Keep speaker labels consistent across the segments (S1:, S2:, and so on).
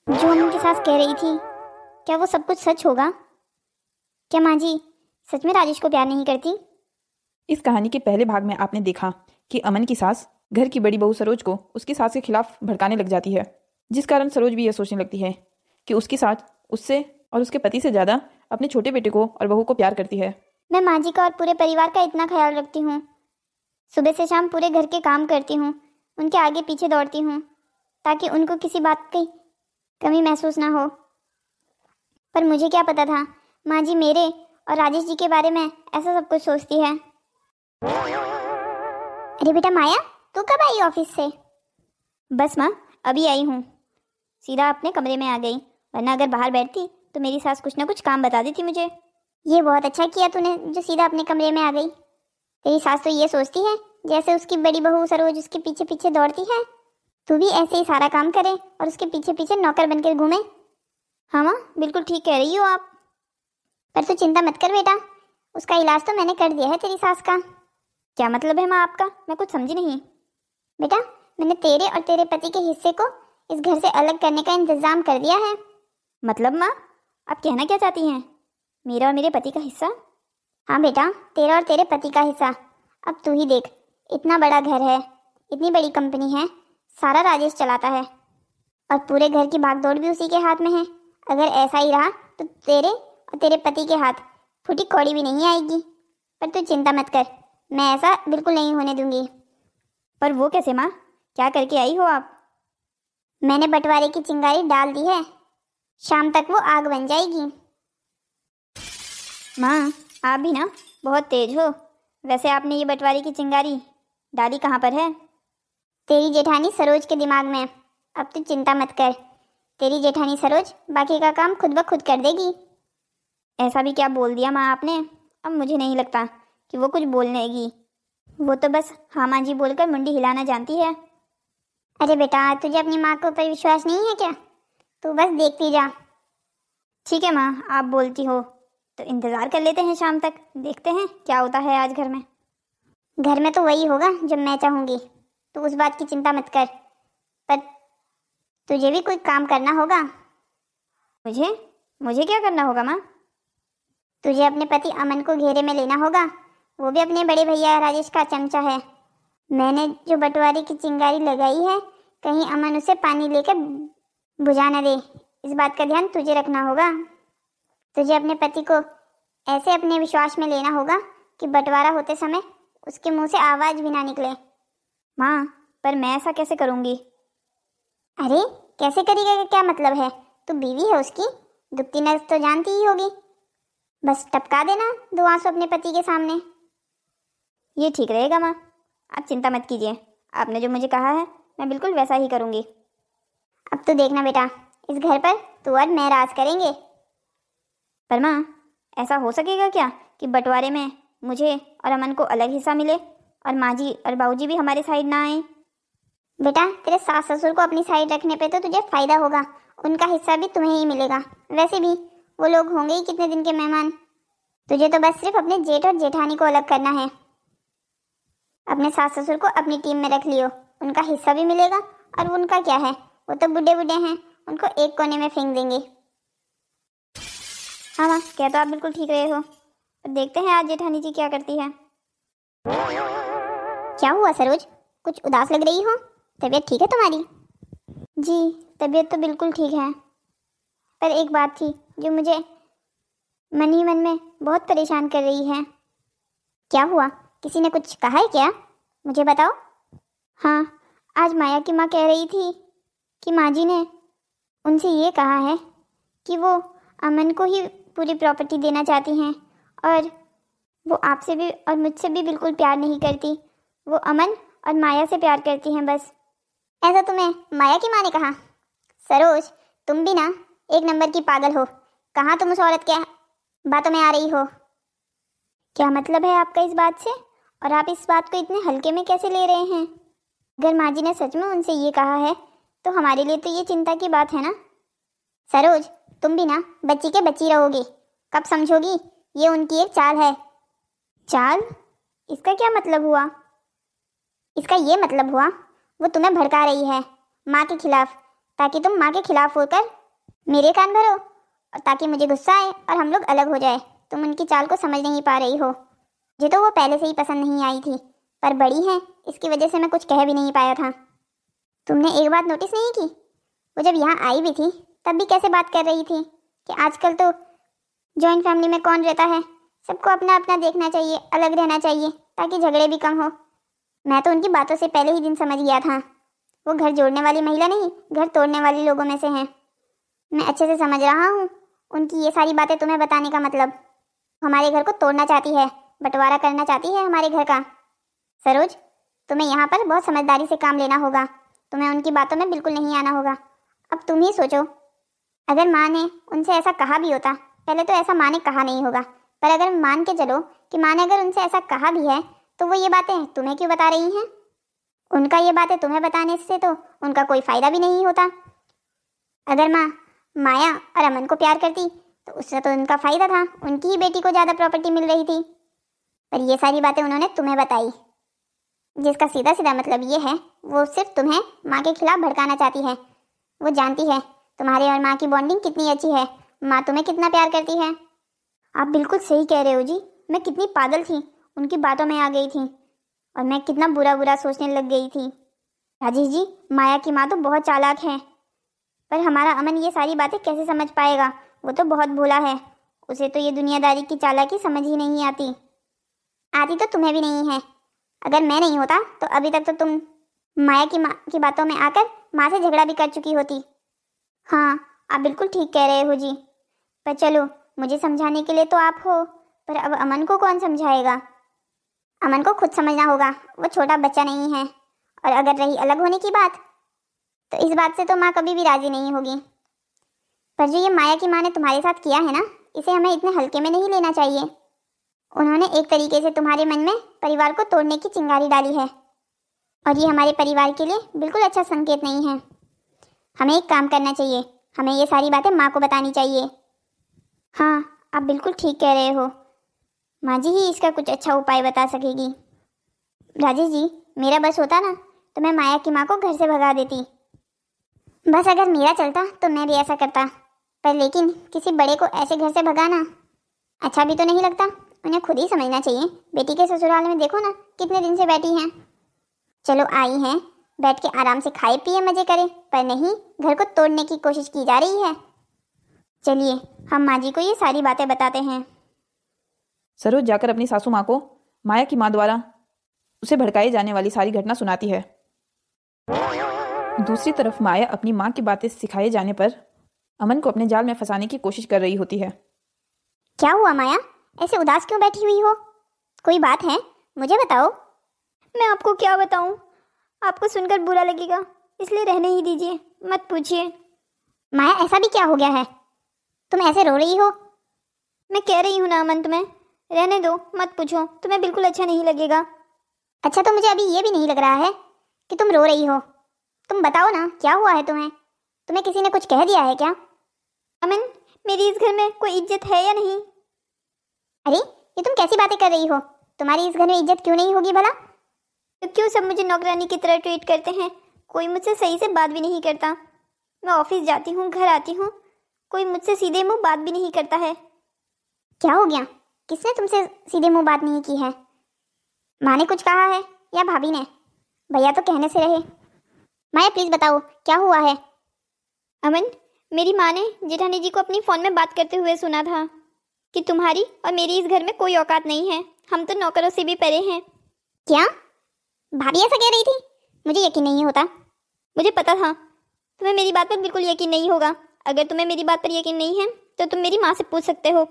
S1: जो अमन की सास कह रही थी, क्या वो सब कुछ सच होगा? क्या माँ जी सच में राजेश को प्यार नहीं करती?
S2: इस कहानी के पहले भाग में आपने देखा कि अमन की सास घर की बड़ी बहू सरोज को उसकी सास के खिलाफ भड़काने लग जाती है, जिस कारण सरोज भी यह सोचने लगती है कि उसकी सास उससे और उसके पति से ज़्यादा अपने छोटे बेटे को और बहू को प्यार करती है।
S1: मैं माँ जी का और पूरे परिवार का इतना ख्याल रखती हूँ, सुबह से शाम पूरे घर के काम करती हूँ, उनके आगे पीछे दौड़ती हूँ ताकि उनको किसी बात की कमी महसूस ना हो। पर मुझे क्या पता था माँ जी मेरे और राजेश जी के बारे में ऐसा सब कुछ सोचती है। अरे बेटा माया, तू कब आई ऑफिस से? बस माँ अभी आई हूँ, सीधा अपने कमरे में आ गई, वरना अगर बाहर बैठती तो मेरी सास कुछ ना कुछ काम बता देती मुझे। ये बहुत अच्छा किया तूने जो सीधा अपने कमरे में आ गई। तेरी सास तो ये सोचती है जैसे उसकी बड़ी बहू सरोज उसके पीछे पीछे दौड़ती है, तू भी ऐसे ही सारा काम करे और उसके पीछे पीछे नौकर बनकर घूमे। हाँ माँ बिल्कुल ठीक कह रही हो आप। पर तू चिंता मत कर बेटा, उसका इलाज तो मैंने कर दिया है तेरी सास का। क्या मतलब है माँ आपका? मैं कुछ समझी नहीं। बेटा मैंने तेरे और तेरे पति के हिस्से को इस घर से अलग करने का इंतजाम कर दिया है। मतलब माँ आप कहना क्या चाहती हैं? मेरा और मेरे पति का हिस्सा? हाँ बेटा, तेरा और तेरे पति का हिस्सा। अब तू ही देख, इतना बड़ा घर है, इतनी बड़ी कंपनी है, सारा राजेश चलाता है और पूरे घर की भागदौड़ भी उसी के हाथ में है। अगर ऐसा ही रहा तो तेरे और तेरे पति के हाथ फूटी कौड़ी भी नहीं आएगी। पर तू चिंता मत कर, मैं ऐसा बिल्कुल नहीं होने दूंगी। पर वो कैसे माँ? क्या करके आई हो आप? मैंने बंटवारे की चिंगारी डाल दी है, शाम तक वो आग बन जाएगी। माँ आप भी ना बहुत तेज हो। वैसे आपने ये बंटवारे की चिंगारी डाली कहाँ पर है? तेरी जेठानी सरोज के दिमाग में। अब तू चिंता मत कर, तेरी जेठानी सरोज बाकी का काम खुद ब खुद कर देगी। ऐसा भी क्या बोल दिया माँ आपने? अब मुझे नहीं लगता कि वो कुछ बोलनेगी, वो तो बस हाँ माँ जी बोलकर मुंडी हिलाना जानती है। अरे बेटा तुझे अपनी माँ के ऊपर विश्वास नहीं है क्या? तू बस देखती जा। ठीक है माँ आप बोलती हो तो इंतज़ार कर लेते हैं, शाम तक देखते हैं क्या होता है आज घर में। घर में तो वही होगा जो मैं चाहूँगी, तू उस बात की चिंता मत कर। पर तुझे भी कोई काम करना होगा। मुझे मुझे क्या करना होगा माँ? तुझे अपने पति अमन को घेरे में लेना होगा, वो भी अपने बड़े भैया राजेश का चमचा है। मैंने जो बंटवारे की चिंगारी लगाई है, कहीं अमन उसे पानी लेकर बुझा न दे, इस बात का ध्यान तुझे रखना होगा। तुझे अपने पति को ऐसे अपने विश्वास में लेना होगा कि बंटवारा होते समय उसके मुंह से आवाज भी ना निकले। माँ पर मैं ऐसा कैसे करूँगी? अरे कैसे करेगा का क्या मतलब है? तू बीवी है उसकी, दुखती नस तो जानती ही होगी। बस टपका देना दो आंसू अपने पति के सामने। ये ठीक रहेगा माँ, आप चिंता मत कीजिए, आपने जो मुझे कहा है मैं बिल्कुल वैसा ही करूँगी। अब तो देखना बेटा, इस घर पर तू और मैं राज करेंगे। पर माँ ऐसा हो सकेगा क्या कि बंटवारे में मुझे और अमन को अलग हिस्सा मिले और माँ जी और बाबूजी भी हमारे साइड ना आए? बेटा तेरे सास ससुर को अपनी साइड रखने पे तो तुझे फायदा होगा, उनका हिस्सा भी तुम्हें ही मिलेगा। वैसे भी वो लोग होंगे ही कितने दिन के मेहमान। तुझे तो बस सिर्फ अपने जेठ और जेठानी को अलग करना है। अपने सास ससुर को अपनी टीम में रख लियो, उनका हिस्सा भी मिलेगा। और उनका क्या है, वो तो बूढ़े बूढ़े हैं, उनको एक कोने में फेंक देंगे। हाँ माँ क्या तो आप बिल्कुल ठीक रहे हो, पर देखते हैं आज जेठानी जी क्या करती है। क्या हुआ सरोज, कुछ उदास लग रही हो? तबीयत ठीक है तुम्हारी? जी तबीयत तो बिल्कुल ठीक है, पर एक बात थी जो मुझे मन ही मन में बहुत परेशान कर रही है। क्या हुआ, किसी ने कुछ कहा है क्या? मुझे बताओ। हाँ आज माया की माँ कह रही थी कि माँ जी ने उनसे ये कहा है कि वो अमन को ही पूरी प्रॉपर्टी देना चाहती हैं और वो आपसे भी और मुझसे भी बिल्कुल प्यार नहीं करती, वो अमन और माया से प्यार करती हैं बस। ऐसा तुम्हें माया की माँ ने कहा? सरोज तुम भी ना एक नंबर की पागल हो, कहाँ तुम उस औरत के बातों में आ रही हो? क्या मतलब है आपका इस बात से, और आप इस बात को इतने हल्के में कैसे ले रहे हैं? अगर माँ जी ने सच में उनसे ये कहा है तो हमारे लिए तो ये चिंता की बात है ना। सरोज तुम भी ना बच्ची के बच्ची रहोगी, कब समझोगी? ये उनकी एक चाल है। चाल? इसका क्या मतलब हुआ? इसका ये मतलब हुआ वो तुम्हें भड़का रही है माँ के खिलाफ, ताकि तुम माँ के खिलाफ होकर मेरे कान भरो और ताकि मुझे गुस्सा आए और हम लोग अलग हो जाए। तुम उनकी चाल को समझ नहीं पा रही हो। मुझे तो वो पहले से ही पसंद नहीं आई थी, पर बड़ी है इसकी वजह से मैं कुछ कह भी नहीं पाया था। तुमने एक बात नोटिस नहीं की, वो जब यहाँ आई भी थी तब भी कैसे बात कर रही थी कि आजकल तो जॉइंट फैमिली में कौन रहता है, सबको अपना अपना देखना चाहिए, अलग रहना चाहिए ताकि झगड़े भी कम हो। मैं तो उनकी बातों से पहले ही दिन समझ गया था वो घर जोड़ने वाली महिला नहीं, घर तोड़ने वाली लोगों में से हैं। मैं अच्छे से समझ रहा हूँ उनकी ये सारी बातें तुम्हें बताने का मतलब। हमारे घर को तोड़ना चाहती है, बंटवारा करना चाहती है हमारे घर का। सरोज, तुम्हें यहाँ पर बहुत समझदारी से काम लेना होगा, तुम्हें उनकी बातों में बिल्कुल नहीं आना होगा। अब तुम ही सोचो, अगर माँ ने उनसे ऐसा कहा भी होता, पहले तो ऐसा माँ ने कहा नहीं होगा, पर अगर मान के चलो कि माँ ने अगर उनसे ऐसा कहा भी है तो वो ये बातें तुम्हें क्यों बता रही हैं? उनका ये बातें तुम्हें बताने से तो उनका कोई फायदा भी नहीं होता। अगर माँ माया और अमन को प्यार करती तो उससे तो उनका फायदा था, उनकी ही बेटी को ज़्यादा प्रॉपर्टी मिल रही थी। पर ये सारी बातें उन्होंने तुम्हें बताई, जिसका सीधा सीधा मतलब ये है वो सिर्फ तुम्हें माँ के खिलाफ भड़काना चाहती है। वो जानती है तुम्हारे और माँ की बॉन्डिंग कितनी अच्छी है, माँ तुम्हें कितना प्यार करती है। आप बिल्कुल सही कह रहे हो जी, मैं कितनी पागल थी, उनकी बातों में आ गई थी और मैं कितना बुरा बुरा सोचने लग गई थी। राजेश जी, माया की माँ तो बहुत चालाक है, पर हमारा अमन ये सारी बातें कैसे समझ पाएगा? वो तो बहुत भोला है, उसे तो ये दुनियादारी की चालाकी समझ ही नहीं आती। आती तो तुम्हें भी नहीं है। अगर मैं नहीं होता तो अभी तक तो तुम माया की बातों में आकर माँ से झगड़ा भी कर चुकी होती। हाँ, आप बिल्कुल ठीक कह रहे हो जी, पर चलो मुझे समझाने के लिए तो आप हो, पर अब अमन को कौन समझाएगा? अमन को खुद समझना होगा, वो छोटा बच्चा नहीं है। और अगर रही अलग होने की बात, तो इस बात से तो माँ कभी भी राजी नहीं होगी। पर जो ये माया की माँ ने तुम्हारे साथ किया है ना, इसे हमें इतने हल्के में नहीं लेना चाहिए। उन्होंने एक तरीके से तुम्हारे मन में परिवार को तोड़ने की चिंगारी डाली है और ये हमारे परिवार के लिए बिल्कुल अच्छा संकेत नहीं है। हमें एक काम करना चाहिए, हमें ये सारी बातें माँ को बतानी चाहिए। हाँ, आप बिल्कुल ठीक कह रहे हो, माँ जी ही इसका कुछ अच्छा उपाय बता सकेगी। राजेश जी, मेरा बस होता ना तो मैं माया की माँ को घर से भगा देती। बस अगर मेरा चलता तो मैं भी ऐसा करता, पर लेकिन किसी बड़े को ऐसे घर से भगाना अच्छा भी तो नहीं लगता। उन्हें खुद ही समझना चाहिए। बेटी के ससुराल में देखो ना कितने दिन से बैठी हैं। चलो आई हैं, बैठ के आराम से खाए पिए मजे करें, पर नहीं, घर को तोड़ने की कोशिश की जा रही है। चलिए हम माँ जी को ये सारी बातें बताते हैं।
S2: सरोज जाकर अपनी सासू माँ को माया की माँ द्वारा उसे भड़काए जाने वाली सारी घटना सुनाती है। दूसरी तरफ माया अपनी माँ की बातें सिखाए जाने पर अमन को अपने जाल में फंसाने की कोशिश कर रही होती है।
S1: क्या हुआ माया, ऐसे उदास क्यों बैठी हुई हो? कोई बात है, मुझे बताओ। मैं आपको क्या बताऊं, आपको सुनकर बुरा लगेगा, इसलिए रहने ही दीजिए, मत पूछिए। माया, ऐसा भी क्या हो गया है, तुम ऐसे रो रही हो? मैं कह रही हूँ ना अमन, तुम्हें रहने दो, मत पूछो, तुम्हें बिल्कुल अच्छा नहीं लगेगा। अच्छा, तो मुझे अभी ये भी नहीं लग रहा है कि तुम रो रही हो। तुम बताओ ना, क्या हुआ है तुम्हें? तुम्हें किसी ने कुछ कह दिया है क्या? अमन, मेरी इस घर में कोई इज्जत है या नहीं? अरे, ये तुम कैसी बातें कर रही हो? तुम्हारी इस घर में इज्जत क्यों नहीं होगी भला? तो क्यों सब मुझे नौकरानी की तरह ट्रीट करते हैं? कोई मुझसे सही से बात भी नहीं करता। मैं ऑफिस जाती हूँ, घर आती हूँ, कोई मुझसे सीधे मुंह बात भी नहीं करता है। क्या हो गया? किसने तुमसे सीधे मुंह बात नहीं की है? माँ ने कुछ कहा है या भाभी ने? भैया तो कहने से रहे। माया, प्लीज बताओ, क्या हुआ है? अमन, मेरी माँ ने जेठानी जी को अपनी फ़ोन में बात करते हुए सुना था कि तुम्हारी और मेरी इस घर में कोई औकात नहीं है, हम तो नौकरों से भी परे हैं। क्या भाभी ऐसा कह रही थी? मुझे यकीन नहीं होता। मुझे पता था तुम्हें मेरी बात पर बिल्कुल यकीन नहीं होगा। अगर तुम्हें मेरी बात पर यकीन नहीं है तो तुम मेरी माँ से पूछ सकते हो।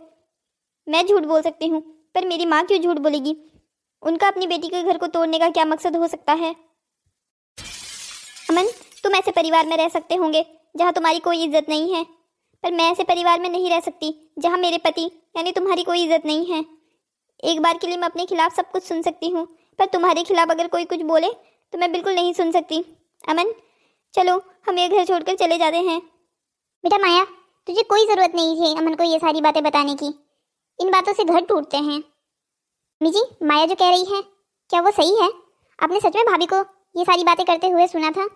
S1: मैं झूठ बोल सकती हूँ, पर मेरी माँ क्यों झूठ बोलेगी? उनका अपनी बेटी के घर को तोड़ने का क्या मकसद हो सकता है? अमन, तुम ऐसे परिवार में रह सकते होंगे जहाँ तुम्हारी कोई इज्जत नहीं है, पर मैं ऐसे परिवार में नहीं रह सकती जहाँ मेरे पति यानी तुम्हारी कोई इज्जत नहीं है। एक बार के लिए मैं अपने खिलाफ सब कुछ सुन सकती हूँ, पर तुम्हारे खिलाफ अगर कोई कुछ बोले तो मैं बिल्कुल नहीं सुन सकती। अमन, चलो हम ये घर छोड़कर चले जाते हैं। बेटा माया, तुझे कोई ज़रूरत नहीं थी अमन को ये सारी बातें बताने की। इन बातों से घर टूटते हैं। अम्मी जी, माया जो कह रही है, क्या वो सही है? आपने सच में भाभी को ये सारी बातें करते हुए सुना था?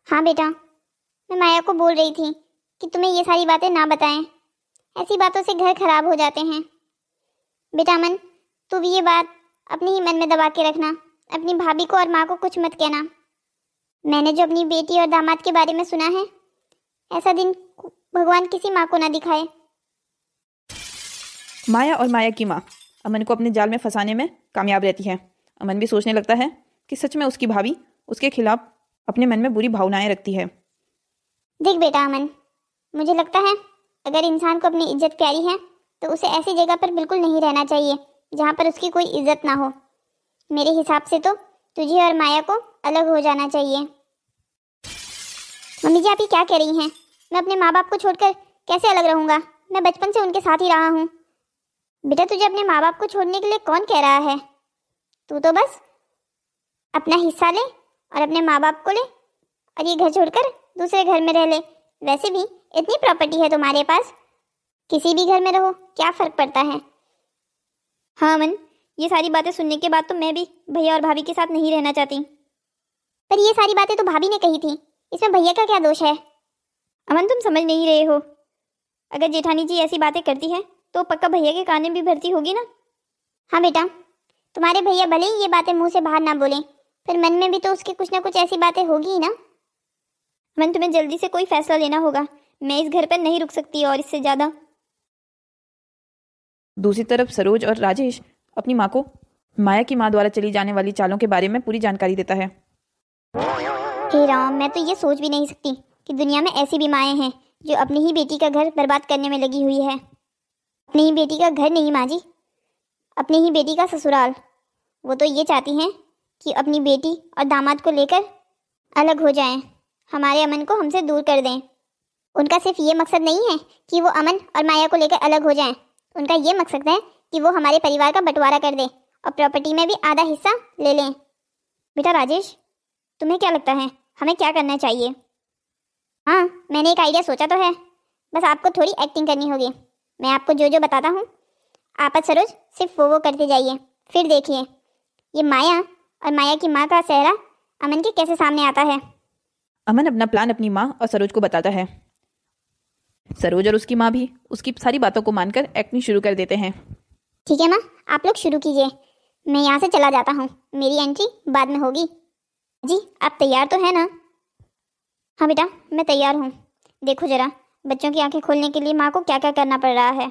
S1: हाँ बेटा, मैं माया को बोल रही थी कि तुम्हें ये सारी बातें ना बताएं, ऐसी बातों से घर खराब हो जाते हैं। बेटा अमन, तू भी ये बात अपने ही मन में दबा के रखना, अपनी भाभी को और माँ को कुछ मत कहना। मैंने जो अपनी बेटी और दामाद के बारे में सुना है, ऐसा दिन भगवान किसी माँ को ना दिखाए।
S2: माया और माया की माँ अमन को अपने जाल में फंसाने में कामयाब रहती है। अमन भी सोचने लगता है कि सच में उसकी भाभी उसके खिलाफ अपने मन में बुरी भावनाएं रखती है।
S1: देख बेटा अमन, मुझे लगता है अगर इंसान को अपनी इज्जत प्यारी है तो उसे ऐसी जगह पर बिल्कुल नहीं रहना चाहिए जहाँ पर उसकी कोई इज्जत ना हो। मेरे हिसाब से तो तुझे और माया को अलग हो जाना चाहिए। मम्मी जी, आप ये क्या कह रही हैं? मैं अपने माँ बाप को छोड़कर कैसे अलग रहूँगा? मैं बचपन से उनके साथ ही रहा हूँ। बेटा, तुझे अपने माँ बाप को छोड़ने के लिए कौन कह रहा है? तू तो बस अपना हिस्सा ले और अपने माँ बाप को ले और ये घर छोड़कर दूसरे घर में रह ले। वैसे भी इतनी प्रॉपर्टी है तुम्हारे पास, किसी भी घर में रहो, क्या फर्क पड़ता है?
S3: हाँ अमन, ये सारी बातें सुनने के बाद तो मैं भी भैया और भाभी के साथ नहीं रहना चाहती।
S1: पर ये सारी बातें तो भाभी ने कही थी, इसमें भैया का क्या दोष है?
S3: अमन, तुम समझ नहीं रहे हो। अगर जेठानी जी ऐसी बातें करती है तो पक्का भैया के कान में भी भरती होगी ना।
S1: हाँ बेटा, तुम्हारे भैया भले ही ये बातें मुंह से बाहर ना बोले, फिर मन में भी तो उसकी कुछ ना कुछ ऐसी बातें होगी ही ना।
S3: अमन, तुम्हें जल्दी से कोई फैसला लेना होगा। मैं इस घर पर नहीं रुक सकती और इससे ज़्यादा।
S2: दूसरी तरफ सरोज और राजेश अपनी माँ को माया की माँ द्वारा चली जाने वाली चालों के बारे में पूरी जानकारी देता है।
S1: हे राम, मैं तो ये सोच भी नहीं सकती कि दुनिया में ऐसी भी माएँ हैं जो अपनी ही बेटी का घर बर्बाद करने में लगी हुई है। अपनी ही बेटी का घर नहीं माँ जी, अपनी ही बेटी का ससुराल। वो तो ये चाहती हैं कि अपनी बेटी और दामाद को लेकर अलग हो जाएं, हमारे अमन को हमसे दूर कर दें। उनका सिर्फ ये मकसद नहीं है कि वो अमन और माया को लेकर अलग हो जाएं, उनका ये मकसद है कि वो हमारे परिवार का बंटवारा कर दे और प्रॉपर्टी में भी आधा हिस्सा ले लें।
S3: बेटा राजेश, तुम्हें क्या लगता है हमें क्या करना चाहिए?
S1: हाँ, मैंने एक आइडिया सोचा तो है, बस आपको थोड़ी एक्टिंग करनी होगी। मैं आपको जो जो बताता हूँ आप और सरोज सिर्फ वो करते जाइए, फिर देखिए ये माया और माया की माँ का चेहरा अमन के कैसे सामने आता है।
S2: अमन अपना प्लान अपनी माँ और सरोज को बताता है। सरोज और उसकी माँ भी उसकी सारी बातों को मानकर एक्टिंग शुरू कर देते हैं।
S1: ठीक है माँ, आप लोग शुरू कीजिए, मैं यहाँ से चला जाता हूँ, मेरी एंट्री बाद में होगी। जी, आप तैयार तो है ना?
S3: हाँ बेटा, मैं तैयार हूँ। देखो जरा, बच्चों की आंखें खोलने के लिए माँ को क्या क्या करना पड़ रहा है।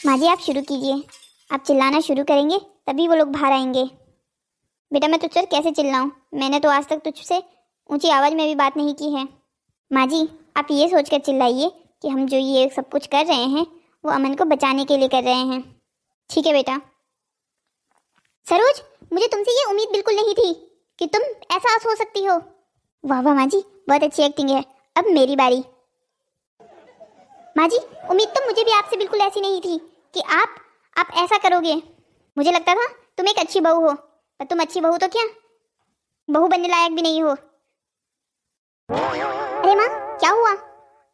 S1: माँ जी, आप शुरू कीजिए। आप चिल्लाना शुरू करेंगे तभी वो लोग बाहर आएंगे।
S3: बेटा, मैं तुझसे कैसे चिल्लाऊँ? मैंने तो आज तक तुझसे ऊंची आवाज़ में भी बात नहीं की है।
S1: माँ जी, आप ये सोचकर चिल्लाइए कि हम जो ये सब कुछ कर रहे हैं वो अमन को बचाने के लिए कर रहे हैं।
S3: ठीक है बेटा।
S1: सरोज, मुझे तुमसे ये उम्मीद बिल्कुल नहीं थी कि तुम ऐसा हो सकती हो। वाह वाह माँ जी, बहुत अच्छी एक्टिंग है। अब मेरी बारी। माँ जी, उम्मीद तो मुझे भी आपसे बिल्कुल ऐसी नहीं थी कि आप ऐसा करोगे। मुझे लगता था तुम एक अच्छी बहू हो, पर तुम अच्छी बहू तो क्या, बहू बनने लायक भी नहीं हो। अरे माँ, क्या हुआ?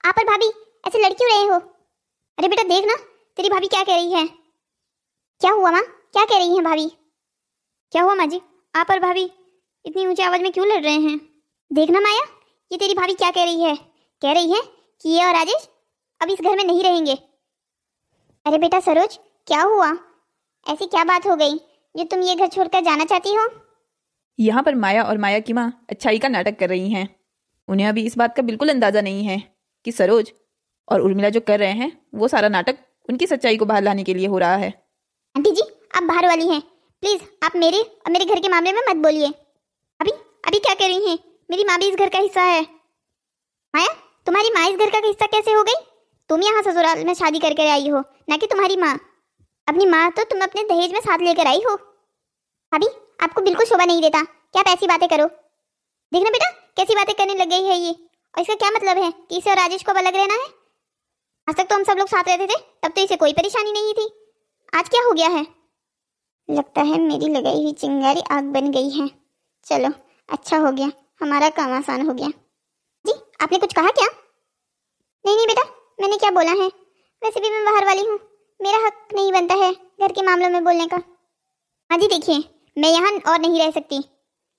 S1: आप और भाभी ऐसे लड़ क्यों रहे हो? अरे बेटा देख ना, तेरी भाभी क्या कह रही है। क्या हुआ माँ, क्या कह रही है भाभी?
S3: क्या हुआ माँ जी, आप और भाभी इतनी ऊंची आवाज़ में क्यों लड़ रहे हैं?
S1: देखना माया, ये तेरी भाभी क्या कह रही है। कह रही है कि ये और राजेश अब इस घर में नहीं रहेंगे। अरे बेटा सरोज, क्या हुआ? ऐसी क्या बात हो गई जो तुम ये घर छोड़कर जाना चाहती हो?
S2: यहाँ पर माया और माया की माँ अच्छाई का नाटक कर रही हैं। उन्हें अभी इस बात का बिल्कुल अंदाजा नहीं है कि सरोज और उर्मिला जो कर रहे हैं वो सारा नाटक उनकी सच्चाई को बाहर लाने के लिए हो रहा है।
S1: आंटी जी, आप बाहर वाली हैं, प्लीज आप मेरे और मेरे घर के मामले में मत बोलिए। अभी क्या कह रही हैं? मेरी माँ भी इस घर का हिस्सा है। माया, तुम्हारी माँ इस घर का हिस्सा कैसे हो गई? तुम यहाँ ससुराल में शादी करके आई हो, ना कि तुम्हारी माँ। अपनी माँ तो तुम अपने दहेज में साथ लेकर आई हो। अभी आपको बिल्कुल शोभा नहीं देता कि आप ऐसी बातें करो। देखना बेटा, कैसी बातें करने लग गई है ये। और इसका क्या मतलब है कि इसे और राजेश को अलग रहना है? आज तक तो हम सब लोग साथ रहते थे, तब तो इसे कोई परेशानी नहीं थी। आज क्या हो गया है? लगता है मेरी लगाई हुई चिंगारी आग बन गई है। चलो अच्छा हो गया, हमारा काम आसान हो गया। जी, आपने कुछ कहा क्या? नहीं बेटा, मैंने क्या बोला है। वैसे भी मैं बाहर वाली हूँ, मेरा हक नहीं बनता है घर के मामलों में बोलने का। हाँ जी देखिए, मैं यहाँ और नहीं रह सकती।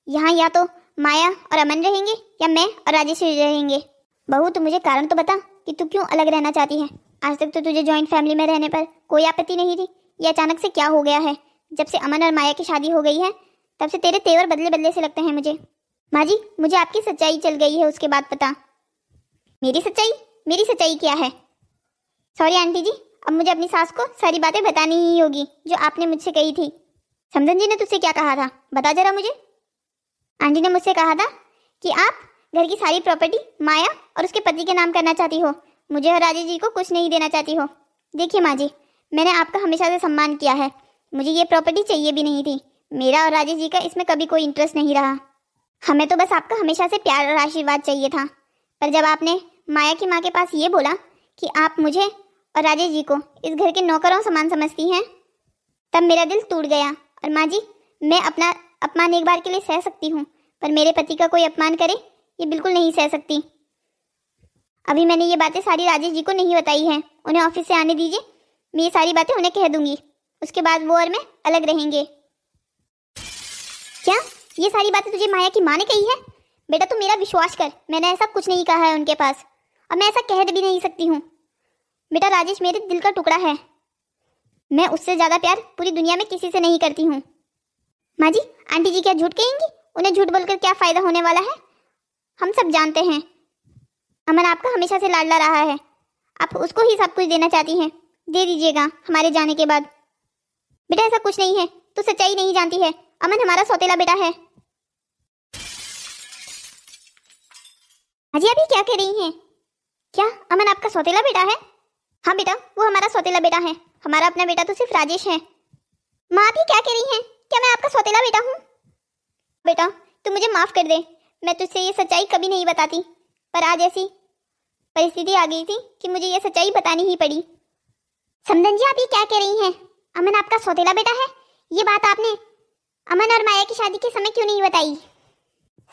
S1: यहाँ या तो माया और अमन रहेंगे या मैं और राजेश्वरी रहेंगे? बहू तू मुझे कारण तो बता कि तू क्यों अलग रहना चाहती है। आज तक तो तुझे जॉइंट फैमिली में रहने पर कोई आपत्ति नहीं थी। ये अचानक से क्या हो गया है? जब से अमन और माया की शादी हो गई है तब से तेरे तेवर बदले बदले से लगते हैं मुझे। माँ जी, मुझे आपकी सच्चाई चल गई है उसके बाद पता। मेरी सच्चाई क्या है? सॉरी आंटी जी, अब मुझे अपनी सास को सारी बातें बतानी ही होगी जो आपने मुझसे कही थी। समधन जी ने तुझसे क्या कहा था, बता जरा मुझे। आंटी ने मुझसे कहा था कि आप घर की सारी प्रॉपर्टी माया और उसके पति के नाम करना चाहती हो, मुझे और राजेश जी को कुछ नहीं देना चाहती हो। देखिए माँ जी, मैंने आपका हमेशा से सम्मान किया है, मुझे ये प्रॉपर्टी चाहिए भी नहीं थी। मेरा और राजेश जी का इसमें कभी कोई इंटरेस्ट नहीं रहा। हमें तो बस आपका हमेशा से प्यार और आशीर्वाद चाहिए था। पर जब आपने माया की माँ के पास ये बोला कि आप मुझे और राजेश जी को इस घर के नौकरों समान समझती हैं, तब मेरा दिल टूट गया। और माँ जी, मैं अपना अपमान एक बार के लिए सह सकती हूँ, पर मेरे पति का कोई अपमान करे ये बिल्कुल नहीं सह सकती। अभी मैंने ये बातें सारी राजेश जी को नहीं बताई हैं, उन्हें ऑफिस से आने दीजिए, मैं ये सारी बातें उन्हें कह दूंगी। उसके बाद वो और मैं अलग रहेंगे। क्या ये सारी बातें तुझे माया की माँ ने कही है? बेटा तू मेरा विश्वास कर, मैंने ऐसा कुछ नहीं कहा है उनके पास, और मैं ऐसा कह भी नहीं सकती हूँ। बेटा राजेश मेरे दिल का टुकड़ा है, मैं उससे ज़्यादा प्यार पूरी दुनिया में किसी से नहीं करती हूँ। माँ जी, आंटी जी क्या झूठ कहेंगी? उन्हें झूठ बोलकर क्या फ़ायदा होने वाला है? हम सब जानते हैं अमन आपका हमेशा से लाडला रहा है, आप उसको ही सब कुछ देना चाहती हैं, दे दीजिएगा हमारे जाने के बाद। बेटा ऐसा कुछ नहीं है, तू सच्चाई नहीं जानती है, अमन हमारा सौतेला बेटा है। अजी आप ये क्या कह रही हैं? क्या अमन आपका सौतेला बेटा है? हाँ बेटा, वो हमारा सौतेला बेटा है, हमारा अपना बेटा तो सिर्फ राजेश है। माँ आप ये क्या कह रही हैं? क्या मैं आपका सौतेला बेटा हूँ? बेटा तू मुझे माफ़ कर दे, मैं तुझसे ये सच्चाई कभी नहीं बताती, पर आज ऐसी परिस्थिति आ गई थी कि मुझे ये सच्चाई बतानी ही पड़ी। समधन जी आप ये क्या कह रही हैं? अमन आपका सौतेला बेटा है? ये बात आपने अमन और माया की शादी के समय क्यों नहीं बताई?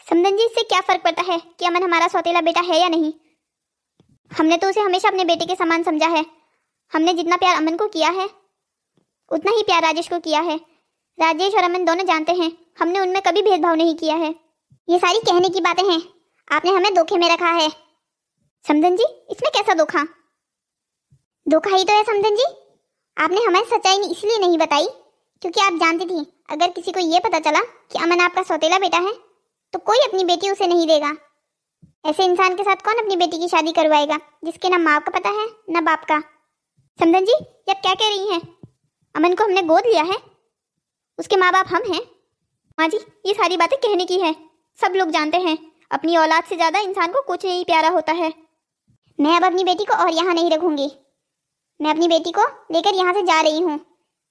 S1: समधन जी इससे क्या फ़र्क पड़ता है कि अमन हमारा सौतेला बेटा है या नहीं? हमने तो उसे हमेशा अपने बेटे के समान समझा है। हमने जितना प्यार अमन को किया है उतना ही प्यार राजेश को किया है। राजेश और अमन दोनों जानते हैं हमने उनमें कभी भेदभाव नहीं किया है। ये सारी कहने की बातें हैं, आपने हमें धोखे में रखा है। समधन जी इसमें कैसा धोखा? धोखा ही तो है समधन जी, आपने हमें सच्चाई इसलिए नहीं बताई क्योंकि आप जानती थी अगर किसी को ये पता चला कि अमन आपका सौतेला बेटा है तो कोई अपनी बेटी उसे नहीं देगा। ऐसे इंसान के साथ कौन अपनी बेटी की शादी करवाएगा जिसके ना माँ का पता है ना बाप का? समधन जी ये आप क्या कह रही हैं? अमन को हमने गोद लिया है, उसके माँ बाप हम हैं। माँ जी ये सारी बातें कहने की है, सब लोग जानते हैं अपनी औलाद से ज़्यादा इंसान को कुछ नहीं प्यारा होता है। मैं अब अपनी बेटी को और यहाँ नहीं रखूँगी, मैं अपनी बेटी को लेकर यहाँ से जा रही हूँ।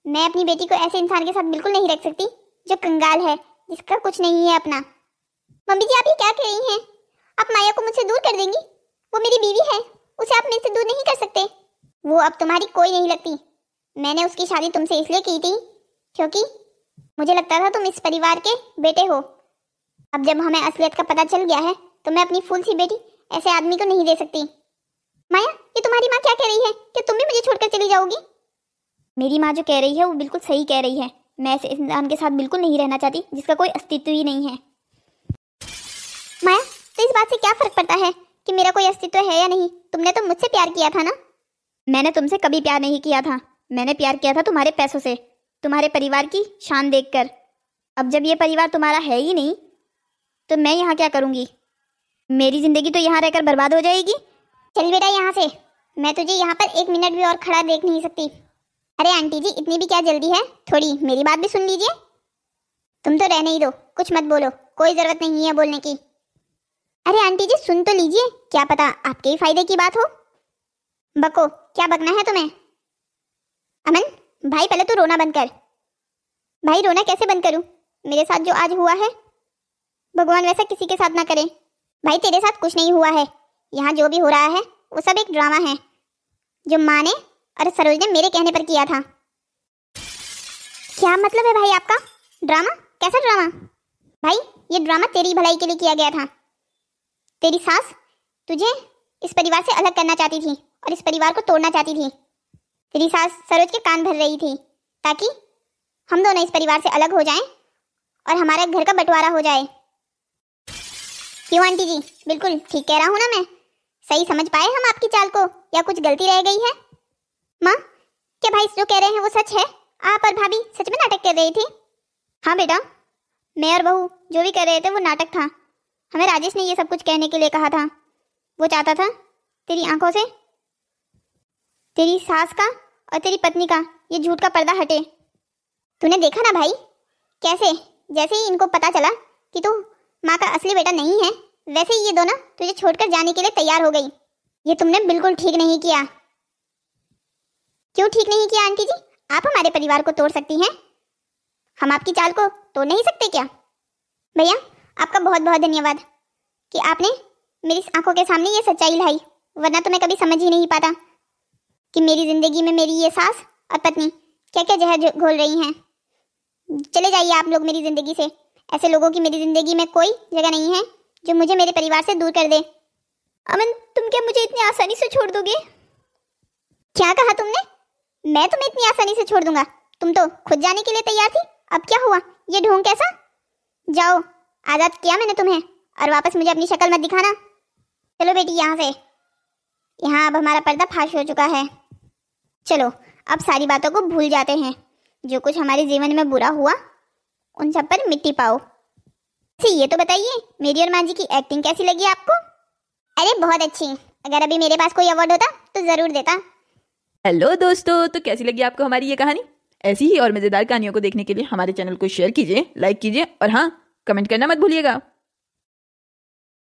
S1: मैं अपनी बेटी को ऐसे इंसान के साथ बिल्कुल नहीं रख सकती जो कंगाल है, जिसका कुछ नहीं है अपना। मम्मी जी आप ये क्या कह रही हैं? आप माया को मुझसे दूर कर देंगी? वो मेरी बीवी है, उसे आप मेरे से दूर नहीं कर सकते। वो अब तुम्हारी कोई नहीं लगती। मैंने उसकी शादी तुमसे इसलिए की थी क्योंकि मुझे लगता था तुम इस परिवार के बेटे हो। अब जब हमें असलियत का पता चल गया है तो मैं अपनी फूल सी बेटी ऐसे आदमी को नहीं दे सकती। माया ये तुम्हारी माँ क्या कह रही है? क्या तुम भी मुझे छोड़कर चली जाओगी? मेरी माँ जो कह रही है वो बिल्कुल सही कह रही है। मैं ऐसे इंसान के साथ बिल्कुल नहीं रहना चाहती जिसका कोई अस्तित्व ही नहीं है। माया तो इस बात से क्या फर्क पड़ता है कि मेरा कोई अस्तित्व है या नहीं? तुमने तो मुझसे प्यार किया था ना? मैंने तुमसे कभी प्यार नहीं किया था, मैंने प्यार किया था तुम्हारे पैसों से, तुम्हारे परिवार की शान देखकर। अब जब ये परिवार तुम्हारा है ही नहीं तो मैं यहाँ क्या करूँगी? मेरी जिंदगी तो यहाँ रहकर बर्बाद हो जाएगी। चल बेटा यहाँ से, मैं तुझे यहाँ पर 1 मिनट भी और खड़ा देख नहीं सकती। अरे आंटी जी इतनी भी क्या जल्दी है, थोड़ी मेरी बात भी सुन लीजिए। तुम तो रहने ही दो, कुछ मत बोलो, कोई जरूरत नहीं है बोलने की। अरे आंटी जी सुन तो लीजिए, क्या पता आपके ही फायदे की बात हो। बको, क्या बकना है तुम्हें? अमन भाई पहले तू रोना बंद कर। भाई रोना कैसे बंद करूं? मेरे साथ जो आज हुआ है भगवान वैसा किसी के साथ ना करे। भाई तेरे साथ कुछ नहीं हुआ है, यहाँ जो भी हो रहा है वो सब एक ड्रामा है जो माँ ने और सरोज ने मेरे कहने पर किया था। क्या मतलब है भाई आपका? ड्रामा? कैसा ड्रामा? भाई ये ड्रामा तेरी भलाई के लिए किया गया था। तेरी सास तुझे इस परिवार से अलग करना चाहती थी और इस परिवार को तोड़ना चाहती थी। तेरी सास सरोज के कान भर रही थी ताकि हम दोनों इस परिवार से अलग हो जाएं और हमारे घर का बंटवारा हो जाए। क्यों आंटी जी, बिल्कुल ठीक कह रहा हूँ ना मैं? सही समझ पाए हम आपकी चाल को या कुछ गलती रह गई है? माँ, क्या भाई जो कह रहे हैं वो सच है? आप और भाभी सच में नाटक कर रही थी? हाँ बेटा, मैं और बहू जो भी कर रहे थे वो नाटक था। हमें राजेश ने ये सब कुछ कहने के लिए कहा था। वो चाहता था तेरी आंखों से तेरी सास का और तेरी पत्नी का ये झूठ का पर्दा हटे। तूने देखा ना भाई, कैसे जैसे ही इनको पता चला कि तू माँ का असली बेटा नहीं है, वैसे ही ये दोनों तुझे छोड़कर जाने के लिए तैयार हो गई। ये तुमने बिल्कुल ठीक नहीं किया। क्यों ठीक नहीं किया आंटी जी? आप हमारे परिवार को तोड़ सकती हैं, हम आपकी चाल को तोड़ नहीं सकते क्या? भैया, आपका बहुत बहुत धन्यवाद कि आपने मेरी आंखों के सामने ये सच्चाई लाई, वरना तो मैं कभी समझ ही नहीं पाता कि मेरी जिंदगी में मेरी ये सास और पत्नी क्या क्या जहर घोल रही हैं। चले जाइए आप लोग मेरी जिंदगी से। ऐसे लोगों की मेरी जिंदगी में कोई जगह नहीं है जो मुझे मेरे परिवार से दूर कर दे।
S3: अमन, तुम क्या मुझे इतनी आसानी से छोड़ दोगे?
S1: क्या कहा तुमने? मैं तुम्हें इतनी आसानी से छोड़ दूंगा? तुम तो खुद जाने के लिए तैयार थी, अब क्या हुआ? ये ढोंग कैसा? जाओ, आजाद किया मैंने तुम्हें, और वापस मुझे अपनी शक्ल मत दिखाना। चलो बेटी यहाँ से। यहाँ अब हमारा पर्दा फाश हो चुका है। चलो अब सारी बातों को भूल जाते हैं। जो कुछ हमारे जीवन में बुरा हुआ उन सब पर मिट्टी पाओ। ये तो बताइए, मेरी और माँ जी की एक्टिंग कैसी लगी आपको? अरे बहुत अच्छी। अगर अभी मेरे पास कोई अवार्ड होता तो जरूर देता।
S2: हेलो दोस्तों, तो कैसी लगी आपको हमारी ये कहानी? ऐसी ही और मज़ेदार कहानियों को देखने के लिए हमारे चैनल को शेयर कीजिए, लाइक कीजिए और हाँ, कमेंट करना मत भूलिएगा।